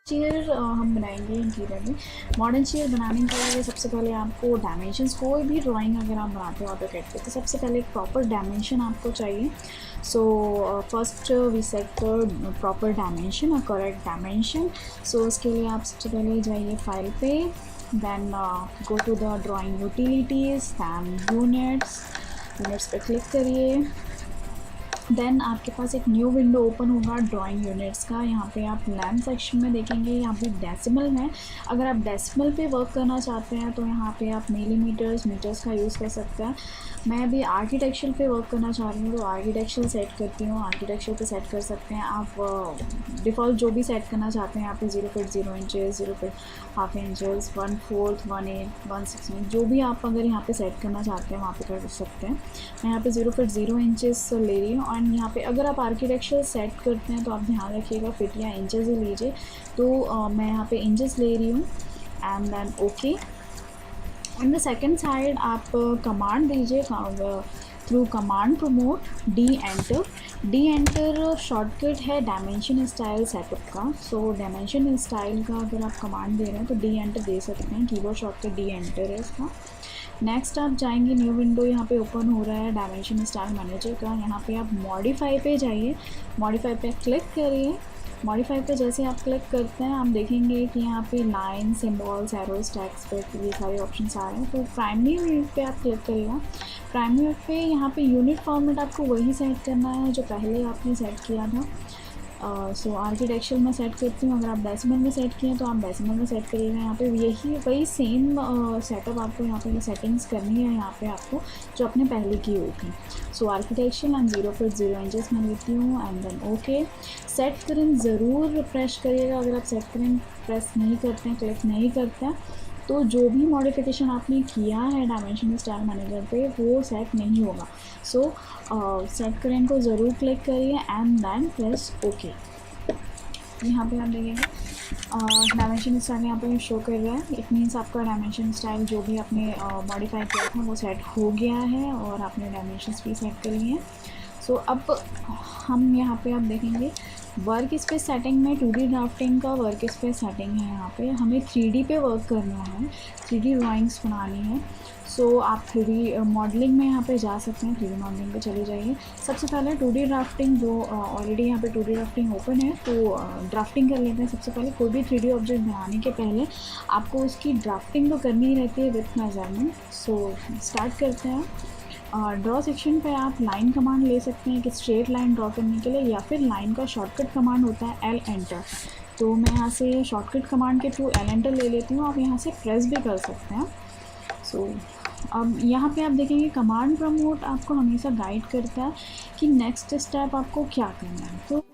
Chair हम बनाएंगे interior में। मॉडर्न चेयर बनाने के लिए सबसे पहले आपको डायमेंशंस, कोई भी ड्राइंग अगर आप बनाते हो ऑटोकैड पे, तो सबसे पहले एक प्रॉपर डायमेंशन आपको चाहिए। So first we set proper dimension और करेक्ट डायमेंशन। सो उसके लिए आप सबसे पहले जाइए फाइल पे, then go to the drawing utilities, then units पे क्लिक करिए। देन आपके पास एक न्यू विंडो ओपन होगा ड्राइंग यूनिट्स का। यहाँ पे आप लेंथ सेक्शन में देखेंगे, यहाँ पे डेसिमल है। अगर आप डेसिमल पे वर्क करना चाहते हैं तो यहाँ पे आप मीटर्स का यूज़ कर सकते हैं। मैं अभी आर्किटेक्चर पे वर्क करना चाह रही हूँ तो आर्किटेक्चर सेट करती हूँ। आर्किटेक्चर पे सेट कर सकते हैं आप डिफ़ॉल्ट जो भी सेट करना चाहते हैं। यहाँ पे 0 feet 0 inches, 0 feet half inches, 1/4, 1/8, 1/16, जो भी आप अगर यहाँ पे सेट करना चाहते हैं वहाँ पे कर सकते हैं। मैं यहाँ पे 0 फीट 0 इंचेस ले रही हूँ। एंड यहाँ पे अगर आप आर्किटेक्चर सेट करते हैं तो आप ध्यान रखिएगा फीट या इंचेस ही लीजिए। तो मैं यहाँ पे इंचेस ले रही हूँ and then okay. On the second side आप कमांड दीजिए through command prompt D enter shortcut है डायमेंशन स्टाइल सेटअप का। सो डायमेंशन स्टाइल का अगर आप कमांड दे रहे हैं तो डी एंटर दे सकते हैं। कीबोर्ड शॉर्टकट डी एंटर है इसका। नेक्स्ट आप जाएंगे, न्यू विंडो यहाँ पे ओपन हो रहा है डायमेंशन स्टाइल मैनेजर का। यहाँ पे आप मॉडिफाई पे जाइए, मॉडिफाई पे क्लिक करिए। मॉडिफाई पे जैसे आप क्लिक करते हैं आप देखेंगे कि यहाँ पे लाइन, सिम्बॉल्स, एरोज, टेक्स्ट पे ये सारे ऑप्शंस आ रहे हैं। तो प्राइमरी यूनिट पे आप क्लिक करिएगा। प्राइमरी यूनिट पे यहाँ पे यूनिट फॉर्मेट आपको वही सेट करना है जो पहले आपने सेट किया था। सो आर्किटेक्चर में सेट करती हूँ। अगर आप डेसिमल में सेट किए तो आप डेसिमल में सेट करिएगा। यहाँ पे वही सेम सेटअप आपको यहाँ पे सेटिंग्स करनी है यहाँ पे आपको, जो आपने पहले की हुई थी। So architecture and 0 feet 0 inches में लेती हूँ एंड देन ओके। सेट करें ज़रूर प्रेस करिएगा। अगर आप सेट करें प्रेस नहीं करते हैं, क्लिक नहीं करते हैं, तो जो भी मॉडिफिकेशन आपने किया है डायमेंशन स्टाइल मैनेजर पे वो सेट नहीं होगा। सो सेट करें को ज़रूर क्लिक करिए एंड देन प्रेस ओके। यहाँ पे आप देखेंगे डायमेंशन स्टाइल यहाँ पे शो कर रहा है। इट मीन्स आपका डायमेंशन स्टाइल जो भी आपने मॉडिफाई किया था वो सेट हो गया है और आपने डायमेंशंस भी सेट कर लिए हैं। सो अब हम यहाँ पे आप देखेंगे वर्क स्पेस सेटिंग में 2D ड्राफ्टिंग का वर्क स्पेस सेटिंग है। यहाँ पे हमें 3D पे वर्क करना है, 3D ड्राइंग्स बनानी है। सो आप 3D मॉडलिंग में यहाँ पे जा सकते हैं। 3D मॉडलिंग पे चले जाइए। सबसे पहले 2D ड्राफ्टिंग जो ऑलरेडी यहाँ पे 2D ड्राफ्टिंग ओपन है तो ड्राफ्टिंग कर लेते हैं। सबसे पहले कोई भी 3D ऑब्जेक्ट बनाने के पहले आपको उसकी ड्राफ्टिंग तो करनी ही रहती है विथ मेजरमेंट। सो स्टार्ट करते हैं। ड्रॉ सेक्शन पे आप लाइन कमांड ले सकते हैं कि स्ट्रेट लाइन ड्रॉ करने के लिए, या फिर लाइन का शॉर्टकट कमांड होता है एल एंटर। तो मैं यहाँ से शॉर्टकट कमांड के थ्रू एल एंटर ले लेती हूँ। आप यहाँ से प्रेस भी कर सकते हैं। सो अब यहाँ पे आप देखेंगे कमांड प्रमोट आपको हमेशा गाइड करता है कि नेक्स्ट स्टेप आपको क्या करना है। तो